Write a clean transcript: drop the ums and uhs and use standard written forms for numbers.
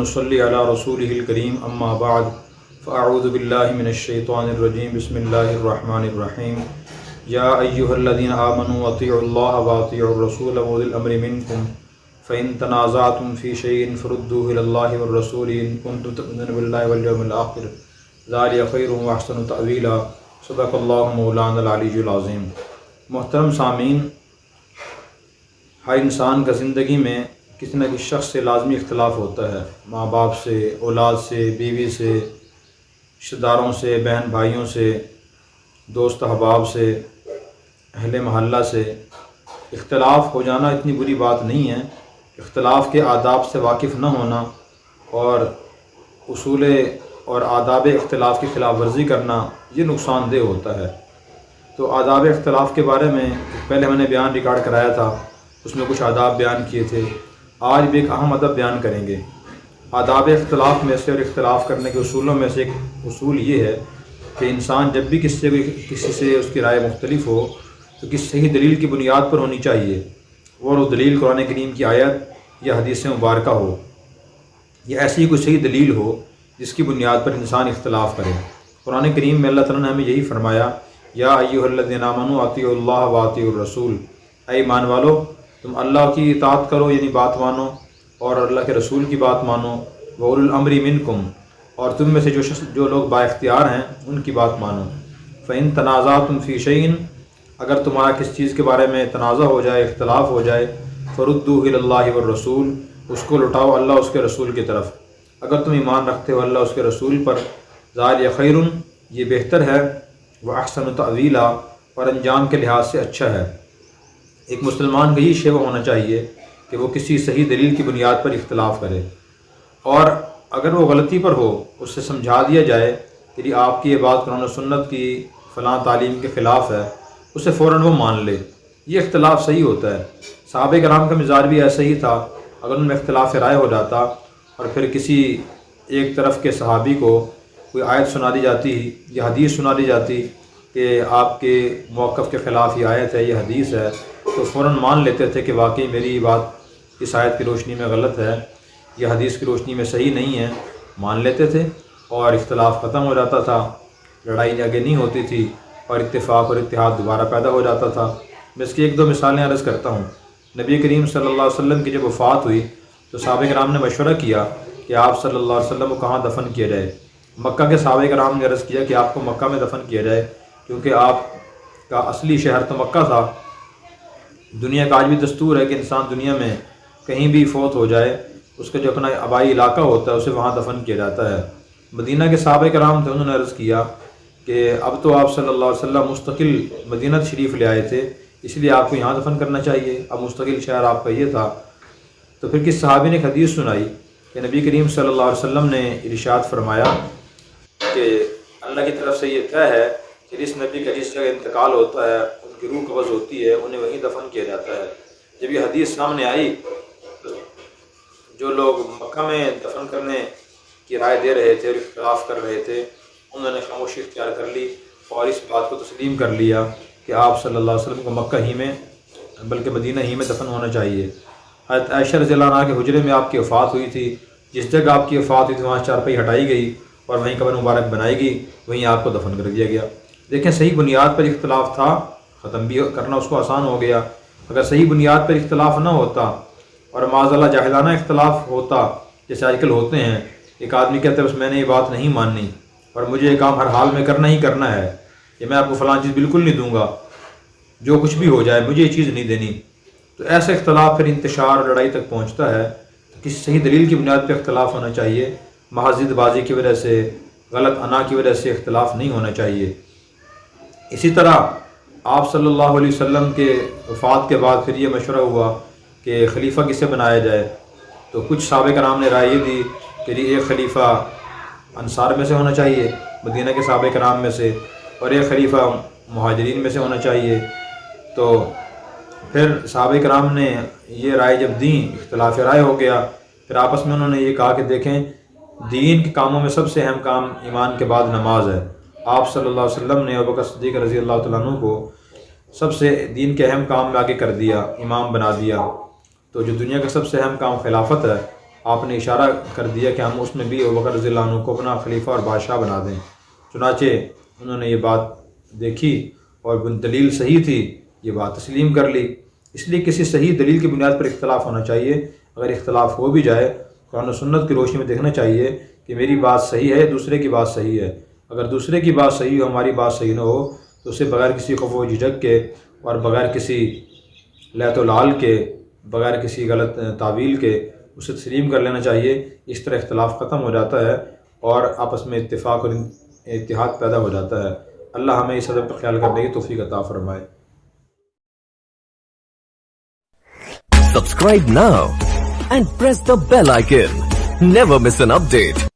ونصلي على رسوله الكريم أما بعد فأعوذ بالله من الشيطان الرجيم بسم الله الرحمن الرحيم يا أيها الذين آمنوا أطيعوا الله وأطيعوا الرسول وأولي الأمر منكم فإن تنازعتم في شيء فردوه إلى الله والرسول إن كنتم تؤمنون بالله واليوم الآخر ذلك خير وأحسن تأويلا صدق الله مولانا العلی العظیم۔ محترم سامعین، ہر انسان کا زندگی میں کسی نہ کسی شخص سے لازمی اختلاف ہوتا ہے، ماں باپ سے، اولاد سے، بیوی سے، رشتہ داروں سے، بہن بھائیوں سے، دوست احباب سے، اہل محلہ سے۔ اختلاف ہو جانا اتنی بری بات نہیں ہے، اختلاف کے آداب سے واقف نہ ہونا اور اصول اور آداب اختلاف کی خلاف ورزی کرنا یہ نقصان دہ ہوتا ہے۔ تو آداب اختلاف کے بارے میں پہلے میں نے بیان ریکارڈ کرایا تھا، اس میں کچھ آداب بیان کیے تھے۔ آج بھی ایک اہم ادب بیان کریں گے۔ آداب اختلاف میں سے اور اختلاف کرنے کے اصولوں میں سے ایک اصول یہ ہے کہ انسان جب بھی کسی سے اس کی رائے مختلف ہو تو کسی صحیح دلیل کی بنیاد پر ہونی چاہیے، اور وہ دلیل قرآن کریم کی آیت یا حدیث مبارکہ ہو، یا ایسی کوئی صحیح دلیل ہو جس کی بنیاد پر انسان اختلاف کرے۔ قرآن کریم میں اللہ تعالیٰ نے ہمیں یہی فرمایا، یا ایھا الذین آمنوا اطیعوا اللہ واطیعوا الرسول، اے ایمان والو تم اللہ کی اطاعت کرو، یعنی بات مانو، اور اللہ کے رسول کی بات مانو، وَأُولِي الْأَمْرِ مِنْکُمْ، اور تم میں سے جو لوگ با اختیار ہیں ان کی بات مانو۔ فَإِن تَنَازَعْتُمْ فِي شَيْءٍ، اگر تمہارا کس چیز کے بارے میں تنازع ہو جائے، اختلاف ہو جائے، فَرُدُّوهُ إِلَى اللَّهِ وَالرَّسُولِ، اس کو لوٹاؤ اللہ اس کے رسول کی طرف۔ اگر تم ایمان رکھتے ہو اللہ اس کے رسول پر، ذَلِكَ خَيْرٌ، یہ بہتر ہے، وَأَحْسَنُ تَأْوِيلًا، اور انجام کے لحاظ سے اچھا ہے۔ ایک مسلمان کا یہ شیوہ ہونا چاہیے کہ وہ کسی صحیح دلیل کی بنیاد پر اختلاف کرے، اور اگر وہ غلطی پر ہو اس سے سمجھا دیا جائے کہ آپ کی یہ بات قرآن و سنت کی فلاں تعلیم کے خلاف ہے، اسے فوراً وہ مان لے، یہ اختلاف صحیح ہوتا ہے۔ صحابہ کرام کا مزاج بھی ایسا ہی تھا، اگر ان میں اختلاف رائے ہو جاتا اور پھر کسی ایک طرف کے صحابی کو کوئی آیت سنا دی جاتی یا حدیث سنا دی جاتی کہ آپ کے موقف کے خلاف یہ آیت ہے، یہ حدیث ہے، تو فوراً مان لیتے تھے کہ واقعی میری بات اس آیت کی روشنی میں غلط ہے، یہ حدیث کی روشنی میں صحیح نہیں ہے، مان لیتے تھے، اور اختلاف ختم ہو جاتا تھا، لڑائی آگے نہیں ہوتی تھی، اور اتفاق اور اتحاد دوبارہ پیدا ہو جاتا تھا۔ میں اس کی ایک دو مثالیں عرض کرتا ہوں۔ نبی کریم صلی اللہ علیہ وسلم کی جب وفات ہوئی تو صحابہ کرام نے مشورہ کیا کہ آپ صلی اللہ علیہ وسلم کو کہاں دفن کیا جائے۔ مکہ کے صحابہ کرام نے عرض کیا کہ آپ کو مکہ میں دفن کیا جائے، کیونکہ آپ کا اصلی شہر تو مکہ تھا۔ دنیا کا آج بھی دستور ہے کہ انسان دنیا میں کہیں بھی فوت ہو جائے، اس کا جو اپنا آبائی علاقہ ہوتا ہے اسے وہاں دفن کیا جاتا ہے۔ مدینہ کے صحابہ کرام تھے، انہوں نے عرض کیا کہ اب تو آپ صلی اللہ علیہ وسلم مستقل مدینہ شریف لے آئے تھے، اس لیے آپ کو یہاں دفن کرنا چاہیے، اب مستقل شہر آپ کا یہ تھا۔ تو پھر کس صحابی نے ایک حدیث سنائی کہ نبی کریم صلی اللہ علیہ وسلم نے ارشاد فرمایا کہ اللہ کی طرف سے یہ طے ہے کہ جس نبی کا جس جگہ انتقال ہوتا ہے ان کی روح قبض ہوتی ہے، انہیں وہیں دفن کیا جاتا ہے۔ جب یہ حدیث سامنے آئی تو جو لوگ مکہ میں دفن کرنے کی رائے دے رہے تھے اور اختلاف کر رہے تھے، انہوں نے خاموشی اختیار کر لی اور اس بات کو تسلیم کر لیا کہ آپ صلی اللہ علیہ وسلم کو مکہ ہی میں بلکہ مدینہ ہی میں دفن ہونا چاہیے۔ حضرت عائشہ رضی اللہ عنہا کے حجرے میں آپ کی وفات ہوئی تھی، جس جگہ آپ کی وفات ہوئی تھی وہاں چارپائی ہٹائی گئی اور وہیں قبر مبارک بنائی گئی، وہیں آپ کو دفن کر دیا گیا۔ دیکھیں، صحیح بنیاد پر اختلاف تھا، ختم بھی کرنا اس کو آسان ہو گیا۔ اگر صحیح بنیاد پر اختلاف نہ ہوتا اور معاذ اللہ جاہلانہ اختلاف ہوتا، جیسے آج کل ہوتے ہیں، ایک آدمی کہتا ہے بس میں نے یہ بات نہیں ماننی اور مجھے یہ کام ہر حال میں کرنا ہی کرنا ہے، کہ میں آپ کو فلاں چیز بالکل نہیں دوں گا، جو کچھ بھی ہو جائے مجھے یہ چیز نہیں دینی، تو ایسا اختلاف پھر انتشار اور لڑائی تک پہنچتا ہے۔ کسی صحیح دلیل کی بنیاد پہ اختلاف ہونا چاہیے، محض جلد بازی کی وجہ سے، غلط انا کی وجہ سے اختلاف نہیں ہونا چاہیے۔ اسی طرح آپ صلی اللہ علیہ وسلم کے وفات کے بعد پھر یہ مشورہ ہوا کہ خلیفہ کسے بنایا جائے، تو کچھ صحابہ کرام نے رائے یہ دی کہ ایک خلیفہ انصار میں سے ہونا چاہیے، مدینہ کے صحابہ کرام میں سے، اور ایک خلیفہ مہاجرین میں سے ہونا چاہیے۔ تو پھر صحابہ کرام نے یہ رائے جب دیں، اختلاف رائے ہو گیا، پھر آپس میں انہوں نے یہ کہا کہ دیکھیں، دین کے کاموں میں سب سے اہم کام ایمان کے بعد نماز ہے۔ آپ صلی اللہ علیہ وسلم نے ابوبکر صدیق رضی اللہ تعالیٰ عنہ کو سب سے دین کے اہم کام میں آگے کر دیا، امام بنا دیا۔ تو جو دنیا کا سب سے اہم کام خلافت ہے، آپ نے اشارہ کر دیا کہ ہم اس میں بھی ابوبکر رضی اللہ عنہ کو اپنا خلیفہ اور بادشاہ بنا دیں۔ چنانچہ انہوں نے یہ بات دیکھی اور دلیل صحیح تھی، یہ بات تسلیم کر لی۔ اس لیے کسی صحیح دلیل کی بنیاد پر اختلاف ہونا چاہیے۔ اگر اختلاف ہو بھی جائے قرآن و سنت کی روشنی میں دیکھنا چاہیے کہ میری بات صحیح ہے، دوسرے کی بات صحیح ہے۔ اگر دوسرے کی بات صحیح ہو، ہماری بات صحیح نہ ہو، تو اسے بغیر کسی خوف و جھجک کے اور بغیر کسی لعت و لال کے، بغیر کسی غلط تعویل کے اسے تسلیم کر لینا چاہیے۔ اس طرح اختلاف ختم ہو جاتا ہے اور آپس میں اتفاق اور اتحاد پیدا ہو جاتا ہے۔ اللہ ہمیں اس ادب کا خیال کرنے کی توفیق عطا فرمائے۔ Subscribe now and press the bell icon. Never miss an update.